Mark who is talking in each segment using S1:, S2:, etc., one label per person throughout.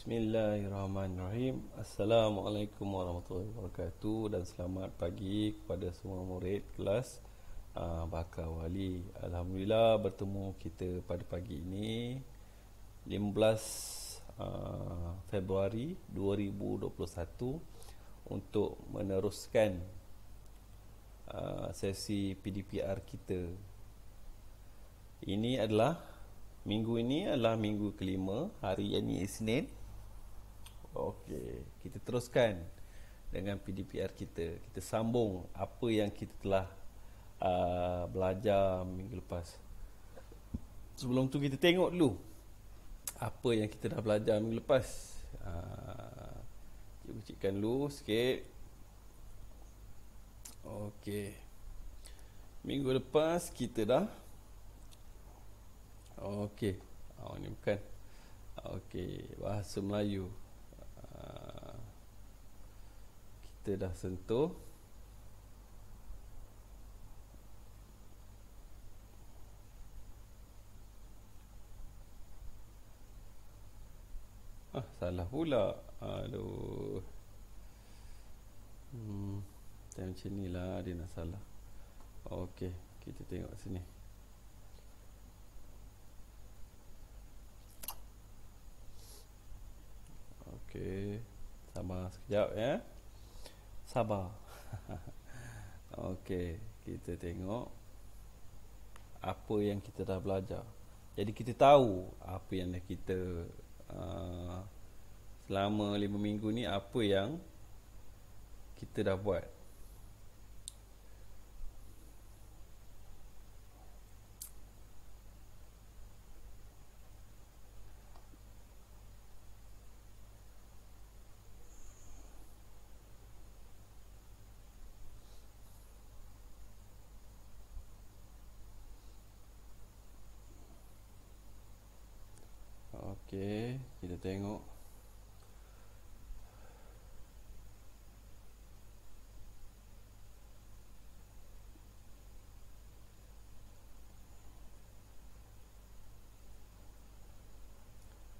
S1: Bismillahirrahmanirrahim. Assalamualaikum warahmatullahi wabarakatuh dan selamat pagi kepada semua murid kelas Bakar Wali. Alhamdulillah bertemu kita pada pagi ini 15 Februari 2021 untuk meneruskan sesi PDPR kita. Minggu ini adalah minggu kelima, hari ini Isnin. Okey, kita teruskan dengan PDPR kita. Kita sambung apa yang kita telah belajar minggu lepas. Sebelum tu kita tengok dulu apa yang kita dah belajar minggu lepas. Cikgu cekkan dulu sikit. Okey. Minggu lepas kita dah okey. Ini bukan. Okey, bahasa Melayu. Kita dah sentuh. Salah pula. Aduh. Macam ni lah dia nak salah. Okey, kita tengok sini. Okey, sabar sekejap ya. Sabar. Okey, kita tengok apa yang kita dah belajar. Jadi kita tahu apa yang kita selama 5 minggu ni, apa yang kita dah buat. Okey, kita tengok.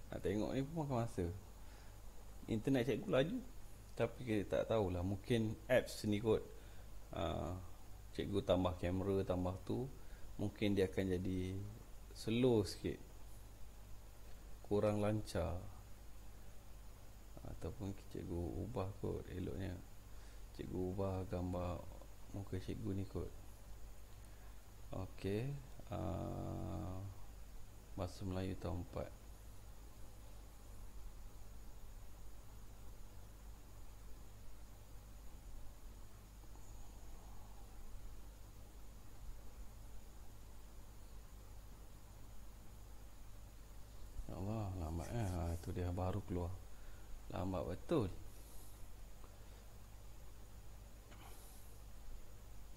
S1: Nak tengok ni pun makan masa. Internet cikgu laju, tapi kita tak tahulah, mungkin apps ni kot. Cikgu tambah kamera, tambah tu, mungkin dia akan jadi slow sikit, kurang lancar. Ataupun cikgu ubah kot eloknya. Cikgu ubah gambar muka cikgu ni kot. Okey, bahasa Melayu tahun 4. Allah, lambat itu dia baru keluar. Lambat betul.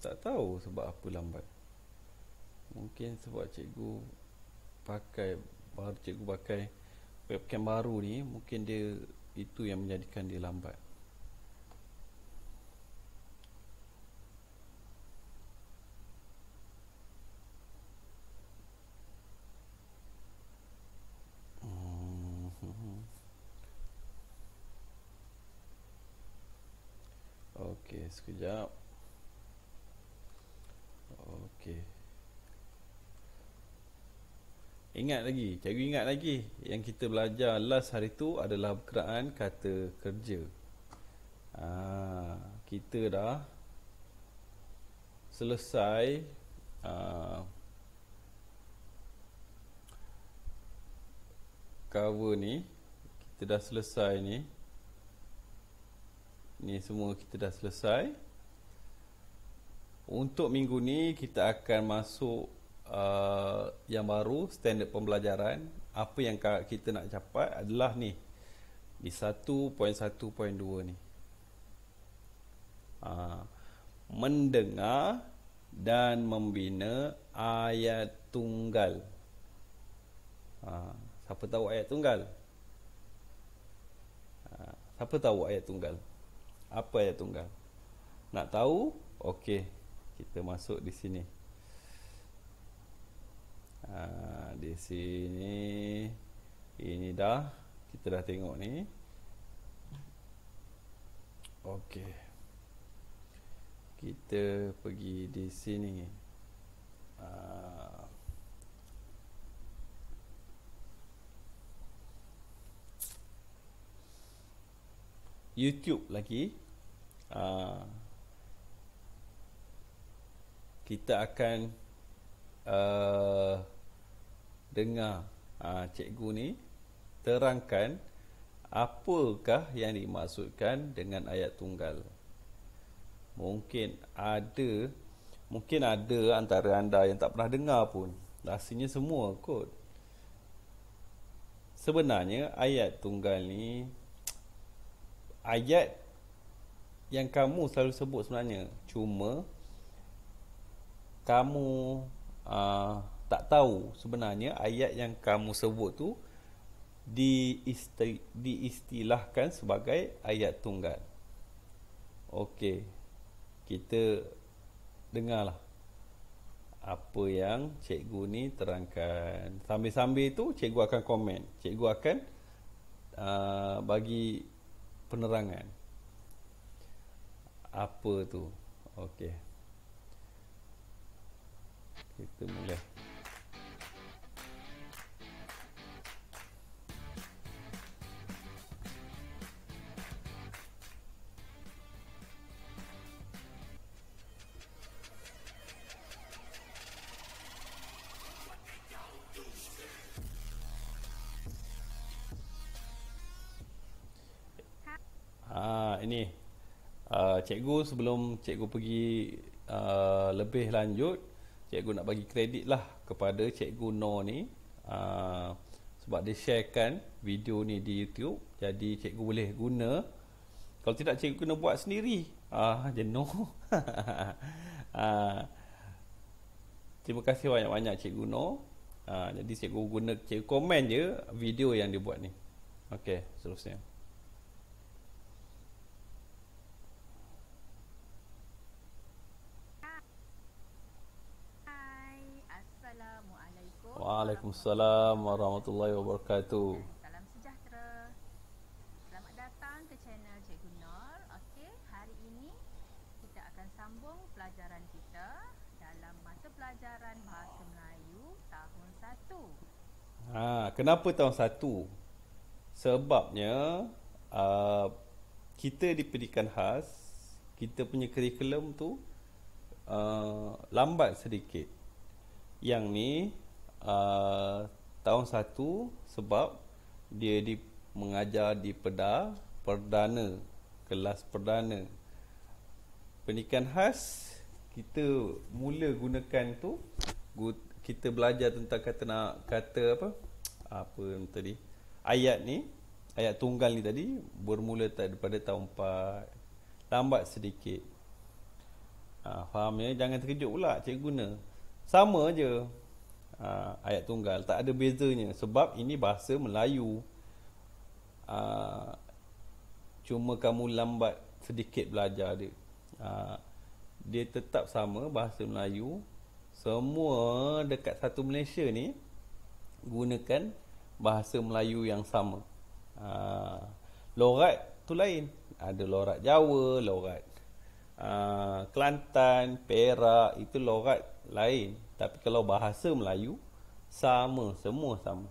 S1: Tak tahu sebab apa lambat. Mungkin sebab cikgu pakai webcam baru ni, mungkin dia itu yang menjadikan dia lambat. Okey, sekejap. Okey. Cikgu ingat lagi yang kita belajar last hari tu adalah perkiraan kata kerja. Kita dah selesai cover ni. Kita dah selesai ni. Ni semua kita dah selesai. Untuk minggu ni kita akan masuk yang baru, standard pembelajaran. Apa yang kita nak capai adalah ni, di 1.1.2 ni. Mendengar dan membina ayat tunggal. Siapa tahu ayat tunggal? Siapa tahu ayat tunggal? Apa ayat tunggal? Nak tahu? Okey, kita masuk di sini. Di sini ini dah kita dah tengok ni. Okey. Kita pergi di sini. Ah, YouTube lagi. Ah, kita akan dengar cikgu ni terangkan apakah yang dimaksudkan dengan ayat tunggal. Mungkin ada antara anda yang tak pernah dengar pun. Rasanya semua kot. Sebenarnya ayat tunggal ni ayat yang kamu selalu sebut sebenarnya. Cuma kamu tak tahu sebenarnya ayat yang kamu sebut tu diistilahkan sebagai ayat tunggal. Okey, kita dengarlah apa yang cikgu ni terangkan. Sambil-sambil tu cikgu akan komen. Cikgu akan bagi penerangan. Apa tu? Okey. Kita mula. Ini cikgu, sebelum cikgu pergi lebih lanjut, cikgu nak bagi kredit lah kepada cikgu Noor ni, sebab dia sharekan video ni di YouTube. Jadi cikgu boleh guna. Kalau tidak cikgu kena buat sendiri. Jenuh. Terima kasih banyak-banyak cikgu Noor. Jadi cikgu komen je video yang dia buat ni. Okey, seterusnya. Waalaikumsalam warahmatullahi wabarakatuh.
S2: Salam sejahtera. Selamat datang ke channel Cikgu Noor. Okey, hari ini kita akan sambung pelajaran kita dalam mata pelajaran Bahasa Melayu tahun 1.
S1: Kenapa tahun 1? Sebabnya kita di pendidikan khas, kita punya kurikulum tu lambat sedikit. Yang ni tahun 1 sebab dia mengajar di perdana, kelas perdana. Pendidikan khas kita mula gunakan tu, kita belajar tentang ayat ni, ayat tunggal ni tadi bermula daripada tahun 4. Lambat sedikit. Faham ya? Jangan terkejut pula cikgu guna. Sama je. Ayat tunggal tak ada bezanya sebab ini bahasa Melayu. Cuma kamu lambat sedikit belajar dia. Dia tetap sama bahasa Melayu. Semua dekat satu Malaysia ni gunakan bahasa Melayu yang sama. Lorat tu lain. Ada lorat Jawa, lorat Kelantan, Perak, itu lorat lain. Tapi kalau bahasa Melayu sama, semua sama.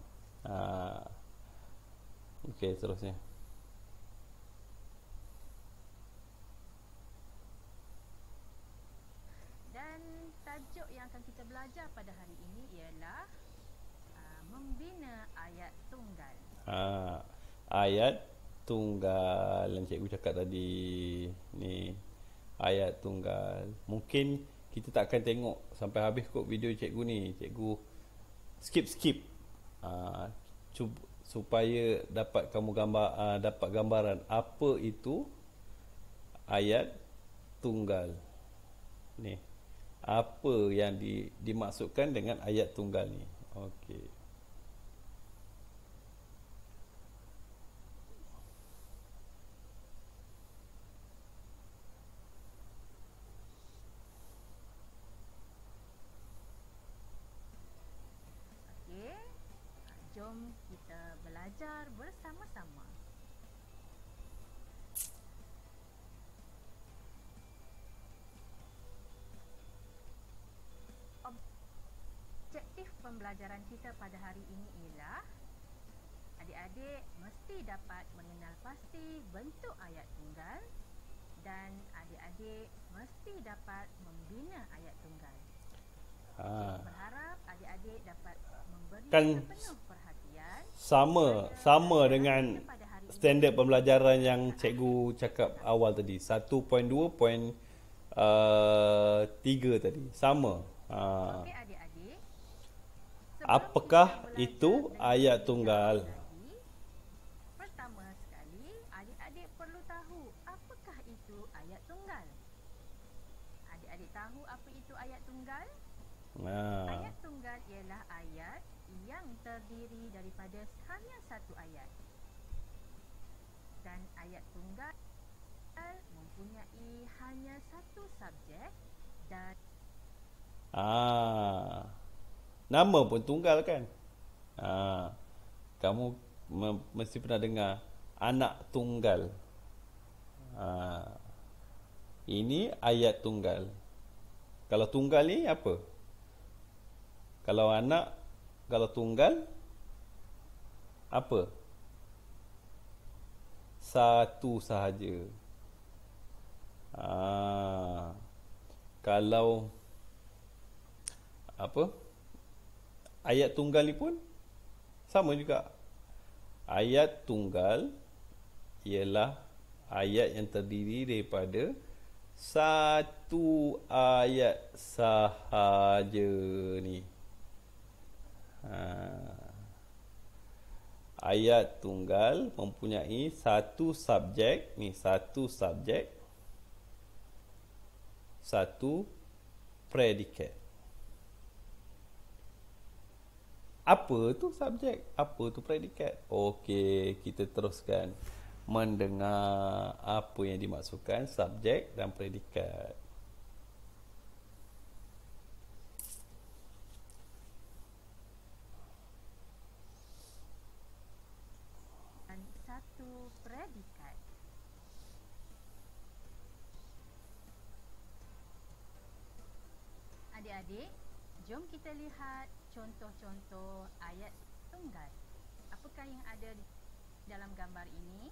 S1: Okey, seterusnya.
S2: Dan tajuk yang akan kita belajar pada hari ini ialah membina ayat tunggal.
S1: Ayat tunggal yang cikgu cakap tadi ni, ayat tunggal. Mungkin kita tak akan tengok sampai habis kot video cikgu ni. Cikgu skip supaya dapat kamu dapat gambaran apa itu ayat tunggal ni. Apa yang dimaksudkan dengan ayat tunggal ni. Okey.
S2: Jom kita belajar belajar bersama-sama. Objektif pembelajaran kita pada hari ini ialah adik-adik mesti dapat mengenal pasti bentuk ayat tunggal dan adik-adik mesti dapat membina ayat tunggal. Saya berharap adik-adik dapat memberi sepenuh perhatian
S1: sama dengan standard pembelajaran yang cikgu cakap awal tadi, 1.2.3 tadi, sama.
S2: Okey adik-adik.
S1: Apakah itu ayat tunggal?
S2: Pertama sekali, adik-adik perlu tahu apakah itu ayat tunggal. Adik-adik tahu apa itu ayat tunggal? Ayat tunggal ialah ayat yang terdiri daripada hanya satu ayat. Dan ayat tunggal mempunyai hanya satu subjek dan
S1: nama pun tunggal kan? Kamu mesti pernah dengar anak tunggal. Ini ayat tunggal. Kalau tunggal ni apa? Kalau anak, kalau tunggal apa? Satu sahaja. Kalau apa? Ayat tunggal ni pun sama juga. Ayat tunggal ialah ayat yang terdiri daripada satu ayat sahaja ni. Ayat tunggal mempunyai satu subjek, ni satu subjek, satu predikat. Apa tu subjek? Apa tu predikat? Okey, kita teruskan mendengar apa yang dimaksudkan subjek dan predikat.
S2: dan satu predikat. Adik-adik, jom kita lihat contoh-contoh ayat tunggal. Apakah yang ada di dalam gambar ini?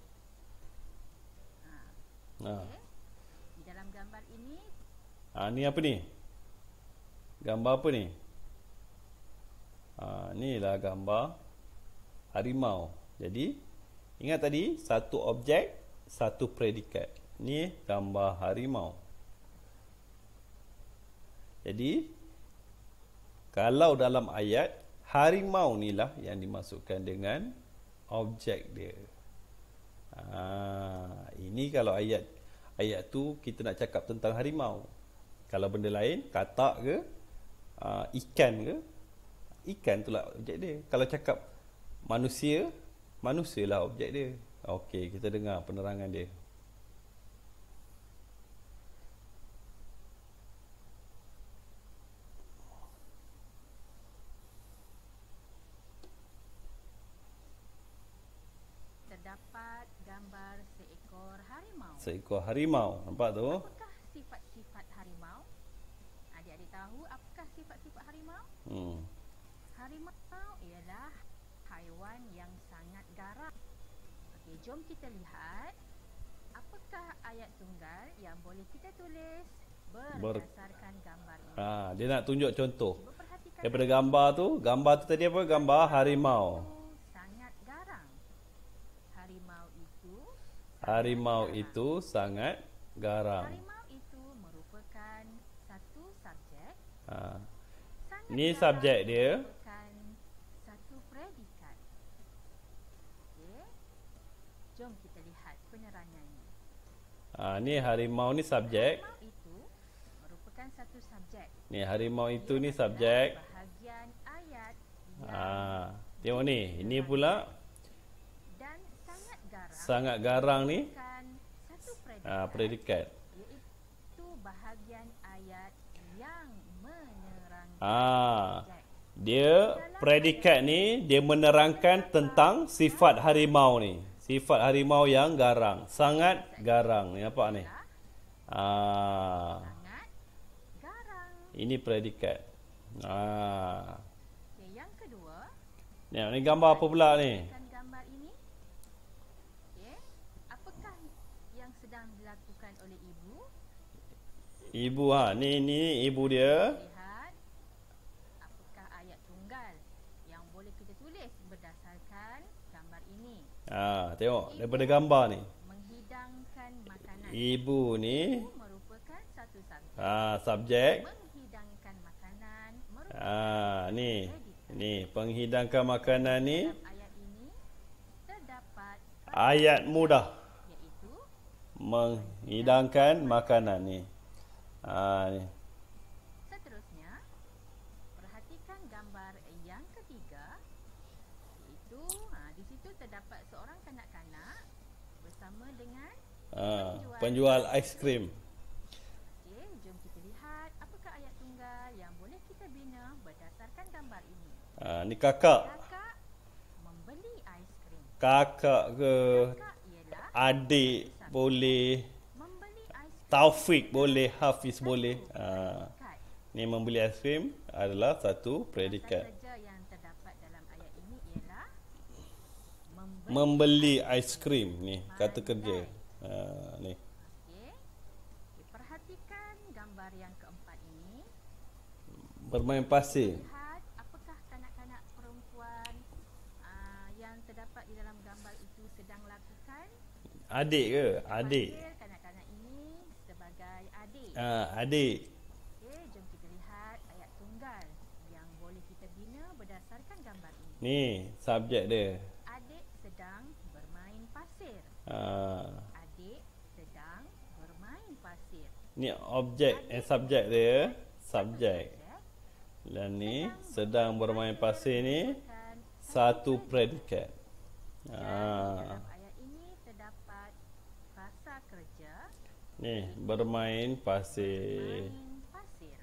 S2: Okay. Di dalam gambar ini
S1: Ni apa ni? Gambar apa ni? Ni lah gambar harimau. Jadi ingat tadi satu objek, satu predikat. Ni gambar harimau. Jadi kalau dalam ayat, harimau ni lah yang dimasukkan dengan objek dia. Ini kalau ayat tu kita nak cakap tentang harimau. Kalau benda lain, katak ke, ikan ke, ikan tu lah objek dia. Kalau cakap manusia, manusia lah objek dia. Okey, kita dengar penerangan dia.
S2: terdapat gambar seekor harimau.
S1: Seekor harimau, nampak tu?
S2: Apakah sifat-sifat harimau? Adik-adik tahu apakah sifat-sifat harimau? Harimau ialah haiwan yang sangat garang. Okey, jom kita lihat apakah ayat tunggal yang boleh kita tulis berdasarkan gambar ini.
S1: Dia nak tunjuk contoh.
S2: Cuba perhatikan
S1: Daripada gambar tu tadi apa? Gambar harimau.
S2: sangat garang.
S1: Harimau itu sangat garang.
S2: Harimau itu merupakan satu subjek.
S1: Ni subjek dia.
S2: Merupakan satu predikat. Okey. Jom kita lihat penerangannya.
S1: Ni harimau ni subjek.
S2: Harimau itu merupakan satu subjek.
S1: Ni harimau itu
S2: Ia
S1: ni
S2: adalah
S1: subjek.
S2: bahagian ayat yang
S1: Tengok ni. Ini pula
S2: dan sangat garang.
S1: sangat garang ni.
S2: Bukan satu predikat.
S1: Predikat.
S2: Iaitu bahagian ayat yang menerangkan subjek.
S1: Dia predikat ni dia menerangkan tentang sifat harimau ni. Sifat harimau yang garang, sangat garang. Ni nampak ni.
S2: sangat garang.
S1: Ini predikat.
S2: Okey, yang kedua,
S1: Ni gambar apa pula ni?
S2: kan gambar ini. Okey, apakah yang sedang dilakukan oleh ibu?
S1: Ibu ni ibu dia.
S2: Lihat apakah ayat tunggal yang boleh kita tulis berdasarkan gambar ini.
S1: Tengok daripada gambar ni.
S2: Menghidangkan makanan.
S1: Ibu ni
S2: Ibu merupakan satu subjek.
S1: subjek.
S2: Menghidangkan makanan merupakan
S1: Ni penghidangkan makanan ni
S2: dalam ayat ini terdapat
S1: ayat mudah
S2: iaitu
S1: menghidangkan makanan ni. Ni.
S2: seterusnya perhatikan gambar yang ketiga iaitu di situ terdapat seorang kanak-kanak bersama dengan
S1: Penjual aiskrim.
S2: okey, jom kita lihat apakah ayat tunggal yang boleh kita bina berdasarkan gambar ini.
S1: Ni kakak.
S2: Kakak membeli aiskrim.
S1: Kakak ke
S2: Kakak ialah
S1: adik boleh,
S2: membeli aiskrim.
S1: Taufik boleh, Hafiz boleh.
S2: Predikat.
S1: Ni membeli aiskrim adalah satu
S2: Kata
S1: predikat.
S2: kerja yang terdapat dalam ayat ini ialah
S1: Membeli aiskrim ni kata kerja. Ni.
S2: Okey. Perhatikan gambar yang keempat ini.
S1: Bermain pasir.
S2: Lihat apakah kanak-kanak perempuan yang terdapat di dalam gambar itu sedang lakukan.
S1: Adik ke? Adik.
S2: Panggil kanak-kanak ini sebagai adik.
S1: Adik.
S2: Okey, jom kita lihat ayat tunggal yang boleh kita bina berdasarkan gambar ini.
S1: Ni subjek dia.
S2: Adik sedang bermain pasir. Adik sedang bermain pasir.
S1: Ni objek subjek dia. Subjek. Dan ni sedang bermain pasir ni satu predikat.
S2: Dalam ayat ini terdapat frasa kerja
S1: Ni bermain pasir.
S2: bermain pasir.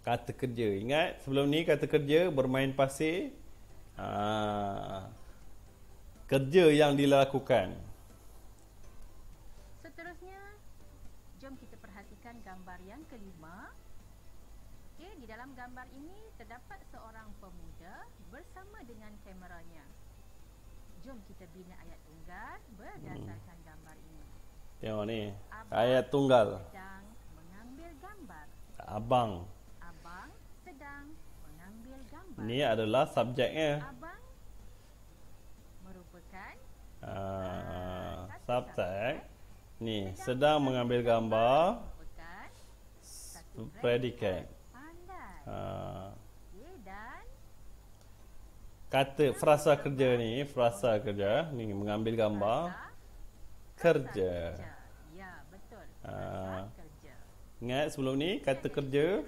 S1: Kata kerja. Ingat sebelum ni kata kerja bermain pasir. Kerja yang dilakukan.
S2: Seterusnya, jom kita perhatikan gambar yang kelima. Okey, di dalam gambar ini terdapat seorang pemuda bersama dengan kameranya. Jom kita bina ayat tunggal berdasarkan gambar ini.
S1: Tengok ni. Ayat tunggal.
S2: Sedang mengambil gambar.
S1: Abang.
S2: Abang sedang mengambil gambar.
S1: Ni adalah subjeknya.
S2: Abang merupakan
S1: Subjek. Ni sedang mengambil gambar.
S2: merupakan satu
S1: Predikat.
S2: pandai. Okey, dan
S1: Kata frasa kerja ni, frasa kerja ni mengambil gambar. Kerja.
S2: Ya, betul.
S1: Ah.
S2: Frasa kerja.
S1: Ingat sebelum ni kata kerja.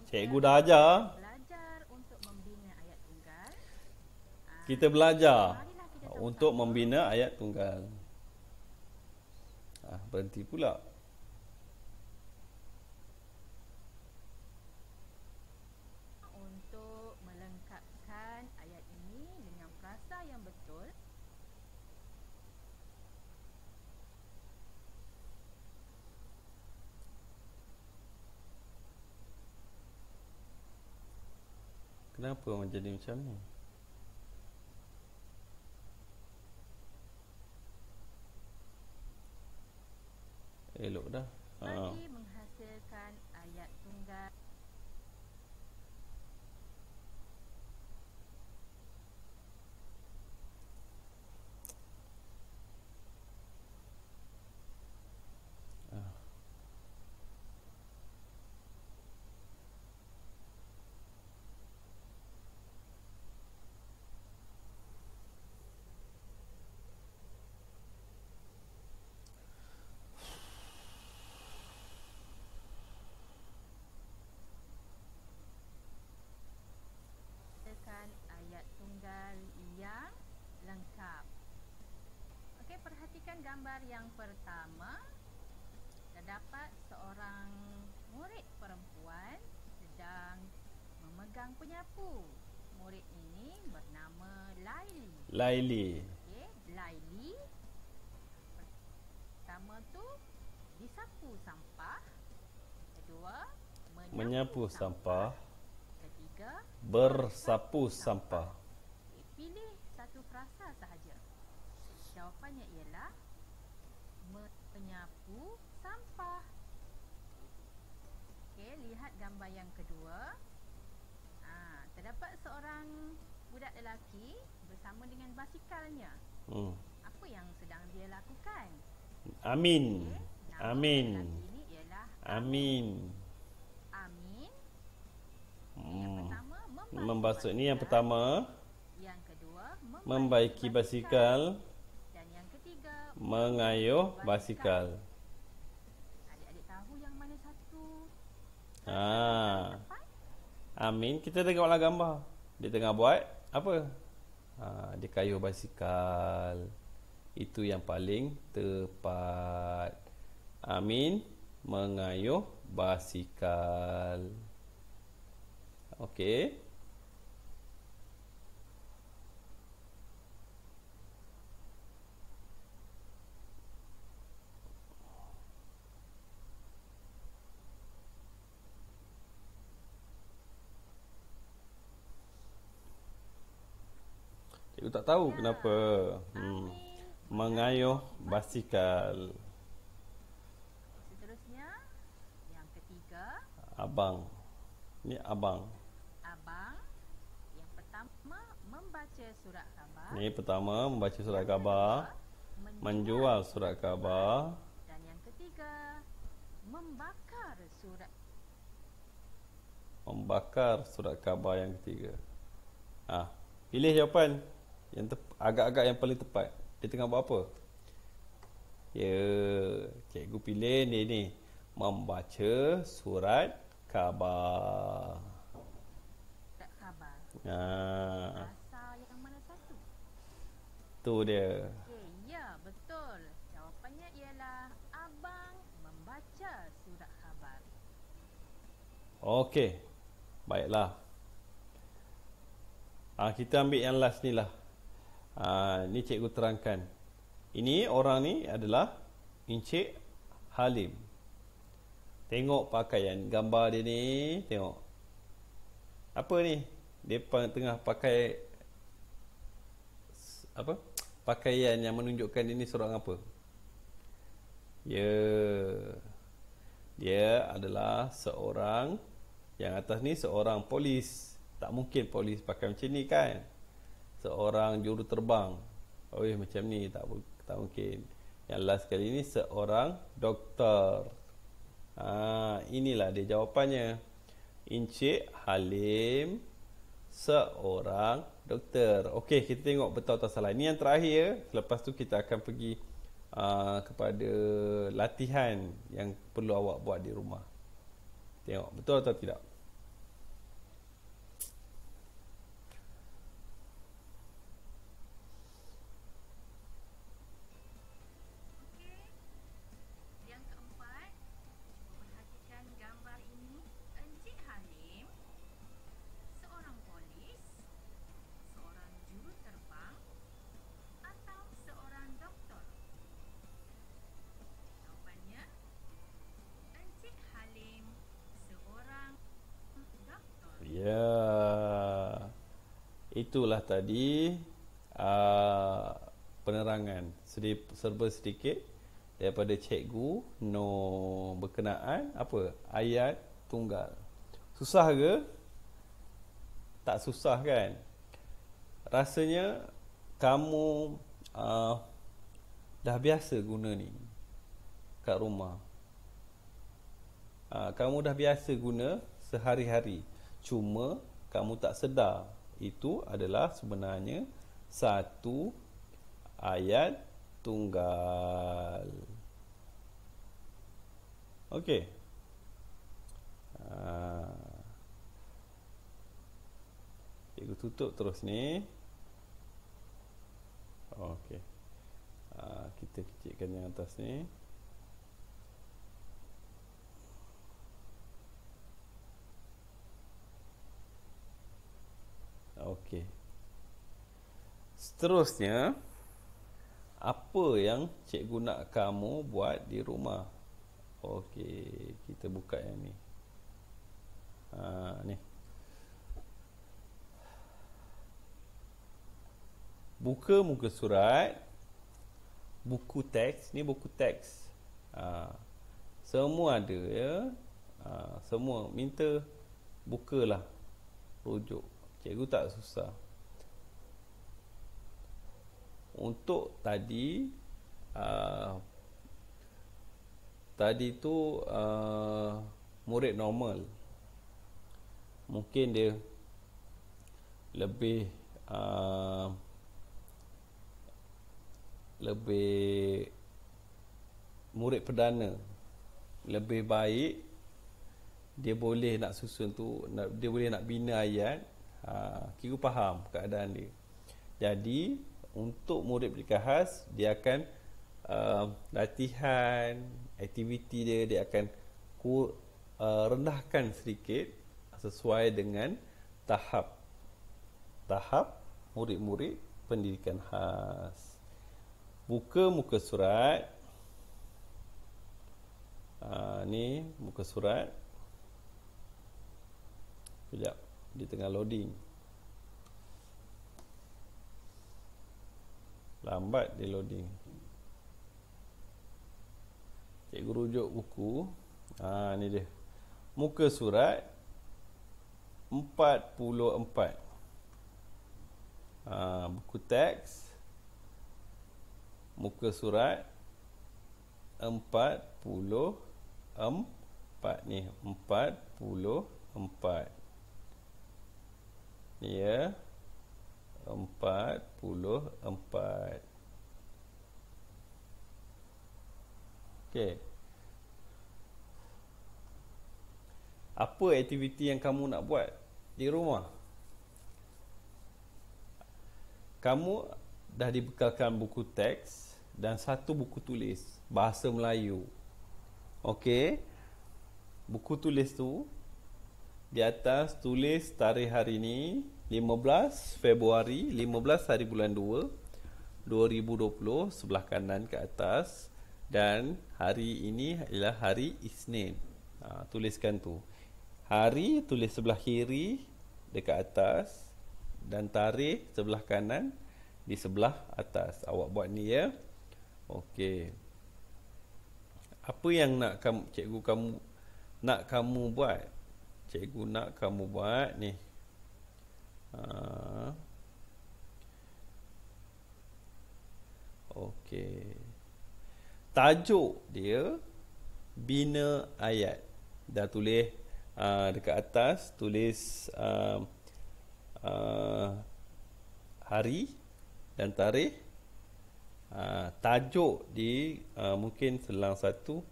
S1: Cikgu dah ajar.
S2: Belajar untuk membina ayat tunggal.
S1: Kita belajar
S2: Marilah kita
S1: untuk membina ayat tunggal. Berhenti pula.
S2: untuk melengkapkan ayat ini dengan frasa yang betul.
S1: Kenapa menjadi macam ni? Elok dah.
S2: Bagi menghasilkan ayat tunggal. Ayat tunggal yang lengkap. Okey, perhatikan gambar yang pertama. Terdapat seorang murid perempuan sedang memegang penyapu. Murid ini bernama Laili.
S1: Laili.
S2: Okey, Laili pertama tu disapu sampah. Kedua,
S1: Menyapu sampah.
S2: Ketiga,
S1: Bersapu sampah.
S2: pilih satu frasa sahaja. Jawapannya ialah menyapu sampah. Okey, lihat gambar yang kedua. Terdapat seorang budak lelaki bersama dengan basikalnya. Apa yang sedang dia lakukan?
S1: Amin.
S2: Okey, nama
S1: Amin.
S2: lelaki ini ialah
S1: Amin.
S2: Amin. Yang pertama,
S1: Membasuh ni yang
S2: basikal.
S1: pertama.
S2: Yang kedua,
S1: Membaiki basikal.
S2: Dan yang ketiga,
S1: Mengayuh basikal.
S2: Adik-adik tahu yang mana satu
S1: Ah.
S2: tepat?
S1: Amin. Kita tengoklah gambar. Dia tengah buat apa? Dia kayuh basikal. Itu yang paling tepat. Amin mengayuh basikal. Okey. Cikgu tak tahu kenapa. Mengayuh basikal.
S2: Seterusnya, yang ketiga,
S1: Abang. Ni abang.
S2: abang. Yang pertama, membaca surat khabar.
S1: Ni pertama membaca surat khabar. Menjual surat khabar.
S2: Dan yang ketiga, membakar
S1: surat khabar yang ketiga. Pilih jawapan yang agak-agak yang paling tepat. Dia tengah buat apa? Ya, cikgu pilih ni. Membaca surat khabar.
S2: surat khabar.
S1: Ha,
S2: Rasa yang mana satu?
S1: tu dia.
S2: Okey, ya, betul. Jawapannya ialah abang membaca surat khabar.
S1: Okey. Baiklah. Kita ambil yang last ni lah. Ni cikgu terangkan. Ini orang ni adalah Encik Halim. Tengok pakaian gambar dia ni. Tengok. Apa ni? Dia tengah pakai apa? Pakaian yang menunjukkan dia ni seorang apa? Ya. Dia adalah seorang, yang atas ni seorang polis. Tak mungkin polis pakai macam ni kan? Seorang juruterbang. Macam ni tak mungkin. Yang last kali ni seorang doktor. Inilah dia jawapannya. Encik Halim seorang doktor. Okey, kita tengok betul atau salah. Ini yang terakhir. Lepas tu kita akan pergi kepada latihan yang perlu awak buat di rumah. Tengok betul atau tidak.
S2: Yang keempat, perhatikan gambar ini. Encik Halim, seorang polis, seorang juruterbang atau seorang doktor? Jawapannya, Encik Halim seorang doktor.
S1: Ya. Itulah tadi penerangan serba sedikit daripada cikgu berkenaan apa? Ayat tunggal. Susah ke? Tak susah kan? Rasanya kamu dah biasa guna ni kat rumah. Kamu dah biasa guna sehari-hari. Cuma kamu tak sedar itu adalah sebenarnya satu ayat tunggal. Okey. Cikgu tutup terus ni. Okey. Kita kecilkan yang atas ni. Seterusnya, apa yang cikgu nak kamu buat di rumah? Okey, kita buka yang ni. Ni. Buka muka surat, buku teks. Ni buku teks. Semua ada ya. Semua minta bukalah rujuk. Cikgu tak susah. Untuk tadi tu murid normal. Mungkin dia lebih murid perdana, lebih baik dia boleh nak susun tu, dia boleh nak bina ayat. Cikgu faham keadaan dia. Jadi untuk murid pendidikan khas, dia akan latihan, aktiviti dia akan rendahkan sedikit sesuai dengan tahap murid-murid pendidikan khas. Buka muka surat. Ni muka surat. Sekejap, dia tengah loading. Lambat dia loading. Cikgu rujuk buku. Ni dia. Muka surat 44. Buku teks. Muka surat 44 ni. 44. Ni ya. 44. Okey. Apa aktiviti yang kamu nak buat di rumah? Kamu dah dibekalkan buku teks dan satu buku tulis bahasa Melayu. Okey. Buku tulis tu di atas tulis tarikh hari ni 15 Februari, 15 hari bulan 2 2020, sebelah kanan ke atas, dan hari ini ialah hari Isnin. Tuliskan tu. Hari tulis sebelah kiri dekat atas, dan tarikh sebelah kanan di sebelah atas. Awak buat ni ya. Okey. Apa yang nak cikgu nak kamu buat? Cikgu nak kamu buat ni. Okey. Tajuk dia bina ayat. Dah tulis dekat atas, tulis hari dan tarikh. Tajuk di mungkin selang satu,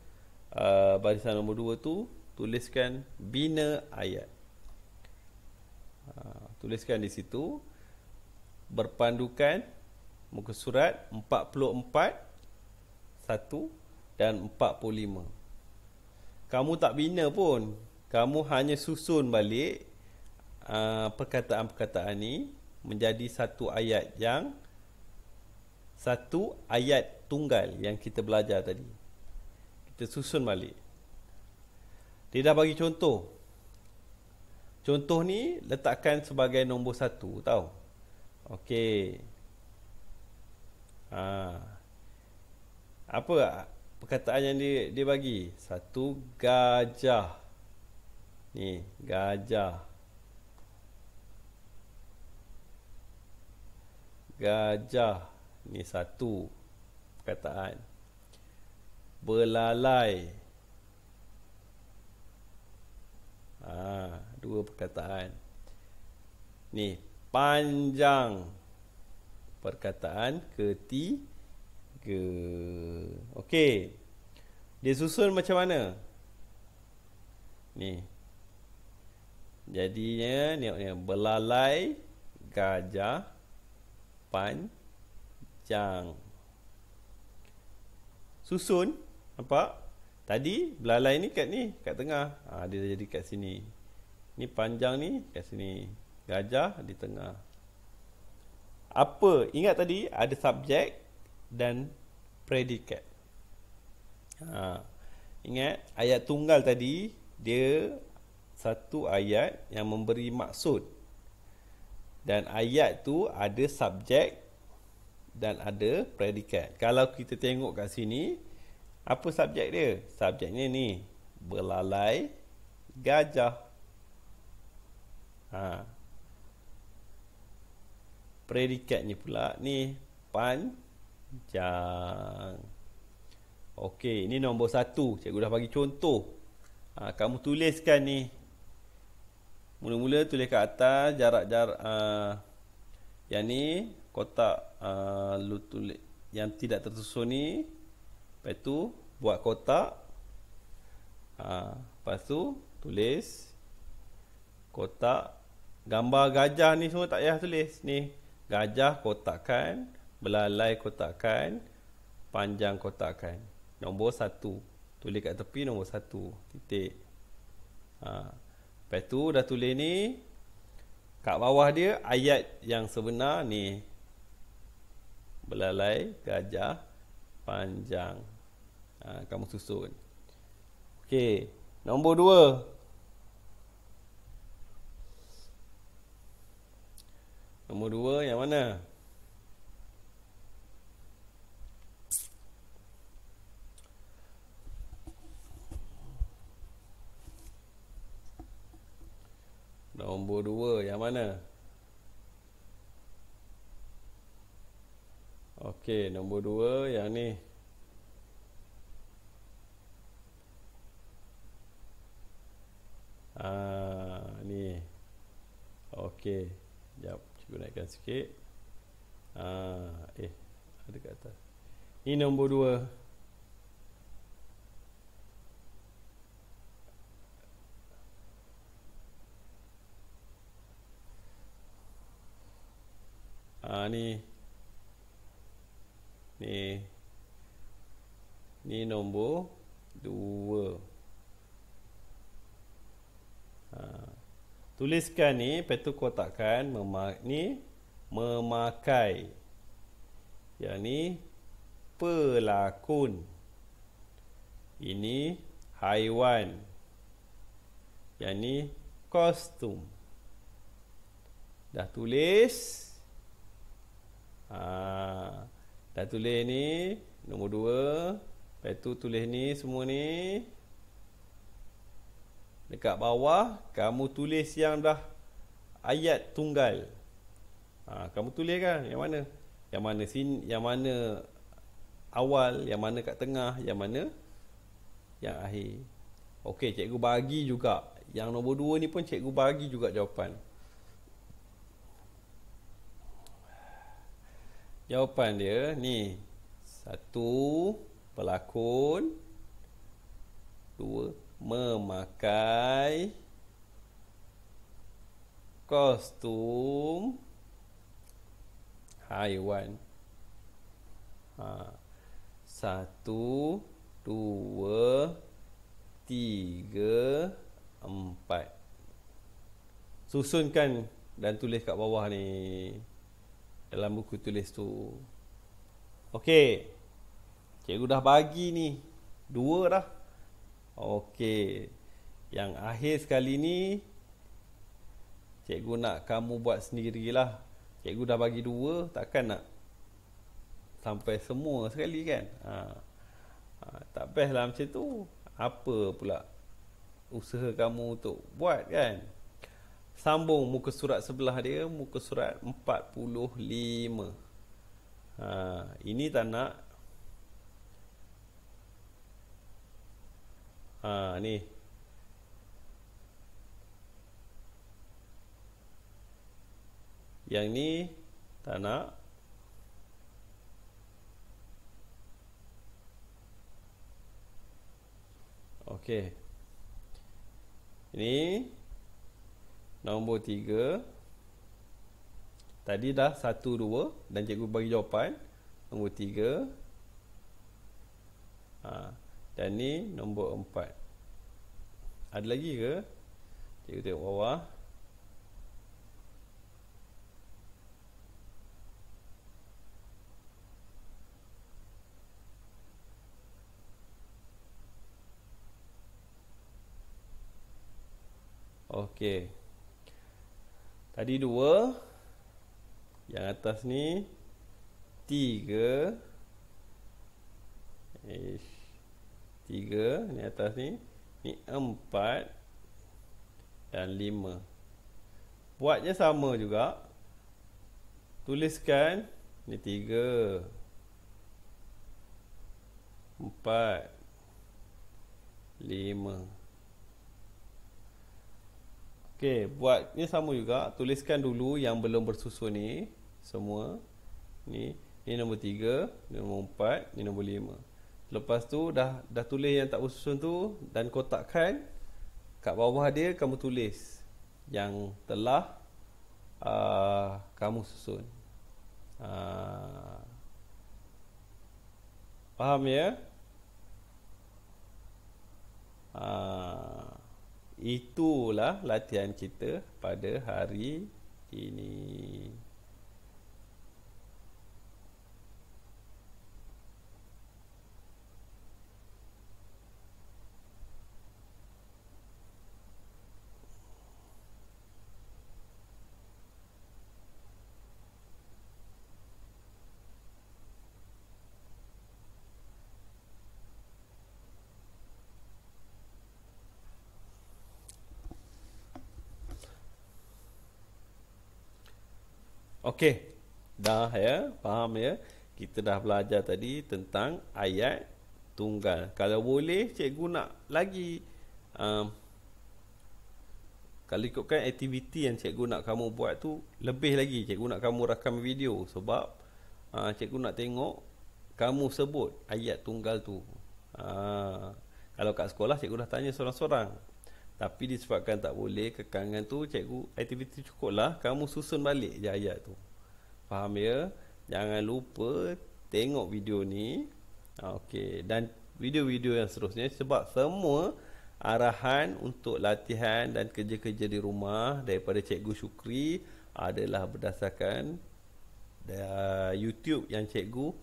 S1: barisan nombor 2 tu tuliskan bina ayat. Tuliskan di situ berpandukan muka surat 44 1 dan 45. Kamu tak bina pun, kamu hanya susun balik perkataan-perkataan ni menjadi satu ayat tunggal yang kita belajar tadi. Kita susun balik. Dia dah bagi contoh. Contoh ni letakkan sebagai nombor 1, tahu? Okey. Apa perkataan yang dia bagi? Satu, gajah. Ni, gajah. Gajah. Ni satu perkataan. Belalai. Dua perkataan. Ni, panjang. Perkataan ketiga. Okey. Dia susun macam mana? Ni. Jadinya ni belalai, gajah, panjang. Susun, nampak? Tadi belalai ni kat tengah. Dia jadi kat sini. Ni panjang ni kat sini. Gajah di tengah. Apa? Ingat tadi ada subjek dan predikat. Ingat ayat tunggal tadi dia satu ayat yang memberi maksud. Dan ayat tu ada subjek dan ada predikat. Kalau kita tengok kat sini, apa subjek dia? Subjeknya ni, belalai gajah. Predikatnya pula ni, panjang. Okey, ini nombor 1. Cikgu dah bagi contoh. Kamu tuliskan ni. Mula-mula tulis kat atas jarak-jarak. Yang ni kotak lu tulis yang tidak tersusun ni. Lepas tu buat kotak. Lepas tu tulis kotak. Gambar gajah ni semua tak payah tulis. Ni gajah kotakkan, belalai kotakkan, panjang kotakkan. Nombor 1. Tulis kat tepi nombor 1. Titik. Lepas tu dah tulis ni. Kat bawah dia ayat yang sebenar ni. Belalai gajah panjang. Kamu susun. Okey, nombor 2. Nombor 2 yang mana? Nombor 2 yang mana? Okey, nombor 2 yang ni. Ni. Okey. Sekejap, cikgu naikkan sikit. Ada kat atas. Ni nombor 2. Ni nombor 2. Tuliskan ni, lepas tu kotakkan memakai. Yang ni pelakon. Ini haiwan. Yang ni kostum. Dah tulis. Dah tulis ni nombor 2. Lepas tu tulis ni semua ni. Dekat bawah kamu tulis yang dah ayat tunggal. Kamu tulis kan yang mana? Yang mana sini, yang mana awal, yang mana kat tengah, yang mana yang akhir. Okey, cikgu bagi juga. Yang nombor 2 ni pun cikgu bagi juga jawapan. Jawapan dia ni. 1. Pelakon. 2. Memakai kostum haiwan. 1, 2, 3, 4. Susunkan dan tulis kat bawah ni dalam buku tulis tu. Okey, cikgu dah bagi ni 2 dah. Okey, yang akhir sekali ni cikgu nak kamu buat sendirilah. Cikgu dah bagi 2, takkan nak sampai semua sekali kan. Tak best lah macam tu. Apa pula usaha kamu untuk buat kan. Sambung muka surat sebelah dia, muka surat 45. Ini tak nak. Ni. Yang ni tak nak. Okey. Ini nombor 3. Tadi dah 1, 2 dan cikgu bagi jawapan. Nombor 3. Dan ni nombor 4. Ada lagi ke? Cikgu tengok bawah. Okey. Tadi 2, yang atas ni 3. 3 ni atas ni. Ni 4 dan 5. Buatnya sama juga. Tuliskan ni 3, 4, 5. Okey, buatnya sama juga. Tuliskan dulu yang belum bersusun ni semua. Ni nombor 3, ni nombor 4, ni nombor 5. Lepas tu dah tulis yang tak bersusun tu dan kotakkan. Kat bawah dia kamu tulis yang telah kamu susun. Faham ya? Itulah latihan kita pada hari ini. Okey, dah ya, faham ya. Kita dah belajar tadi tentang ayat tunggal. Kalau boleh, cikgu nak lagi kalau ikutkan aktiviti yang cikgu nak kamu buat tu, lebih lagi cikgu nak kamu rakam video. Sebab cikgu nak tengok kamu sebut ayat tunggal tu. Kalau kat sekolah cikgu dah tanya seorang-seorang. Tapi disebabkan tak boleh kekangan tu, cikgu aktiviti cukuplah kamu susun balik je ayat tu. Faham ya? Jangan lupa tengok video ni. Okey, dan video-video yang seterusnya, sebab semua arahan untuk latihan dan kerja-kerja di rumah daripada Cikgu Syukri adalah berdasarkan YouTube yang cikgu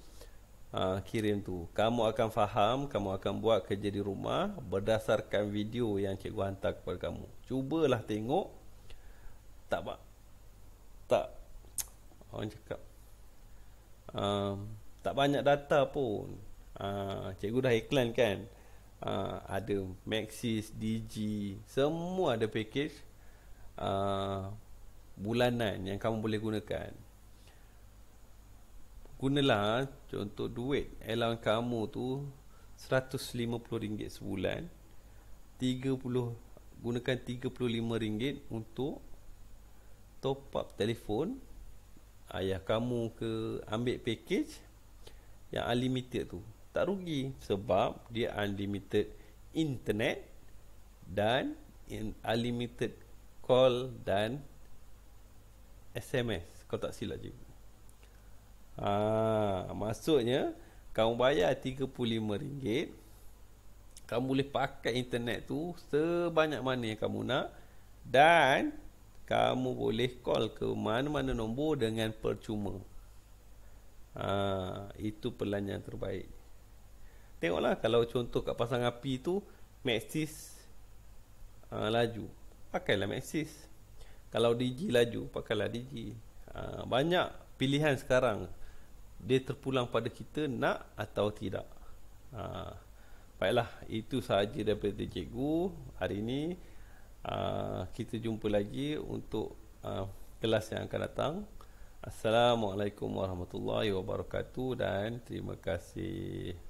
S1: kirim tu. Kamu akan faham, kamu akan buat kerja di rumah berdasarkan video yang cikgu hantar kepada kamu. Cubalah tengok. Tak orang cakap tak banyak data pun. Cikgu dah iklan kan. Ada Maxis, Digi, semua ada package bulanan yang kamu boleh gunakan. Gunalah contoh duit allowance kamu tu RM150 sebulan. Gunakan RM35 untuk top up telefon ayah kamu ke ambil package yang unlimited tu. Tak rugi sebab dia unlimited internet dan unlimited call dan SMS. Kau tak silap je. Maksudnya kamu bayar RM35, kamu boleh pakai internet tu sebanyak mana yang kamu nak, dan kamu boleh call ke mana-mana nombor dengan percuma. Itu pilihan yang terbaik. Tengoklah, kalau contoh kat pasang api tu Maxis laju, pakailah Maxis. Kalau Digi laju, pakailah Digi. Banyak pilihan sekarang. Dia terpulang pada kita nak atau tidak. Baiklah, itu sahaja daripada cikgu hari ini. Kita jumpa lagi untuk kelas yang akan datang. Assalamualaikum warahmatullahi wabarakatuh dan terima kasih.